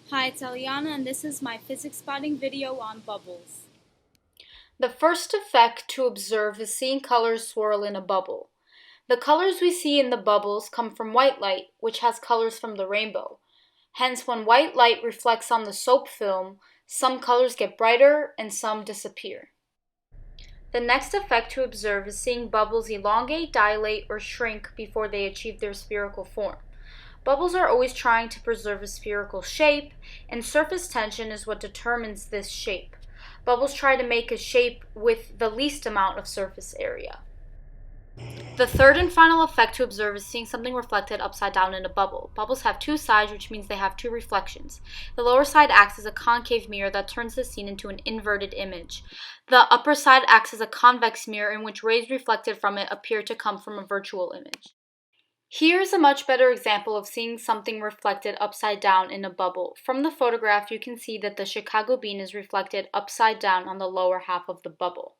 Hi, it's Eliana, and this is my physics spotting video on bubbles. The first effect to observe is seeing colors swirl in a bubble. The colors we see in the bubbles come from white light, which has colors from the rainbow. Hence, when white light reflects on the soap film, some colors get brighter and some disappear. The next effect to observe is seeing bubbles elongate, dilate, or shrink before they achieve their spherical form. Bubbles are always trying to preserve a spherical shape, and surface tension is what determines this shape. Bubbles try to make a shape with the least amount of surface area. The third and final effect to observe is seeing something reflected upside down in a bubble. Bubbles have two sides, which means they have two reflections. The lower side acts as a concave mirror that turns the scene into an inverted image. The upper side acts as a convex mirror in which rays reflected from it appear to come from a virtual image. Here's a much better example of seeing something reflected upside down in a bubble. From the photograph, you can see that the Chicago bean is reflected upside down on the lower half of the bubble.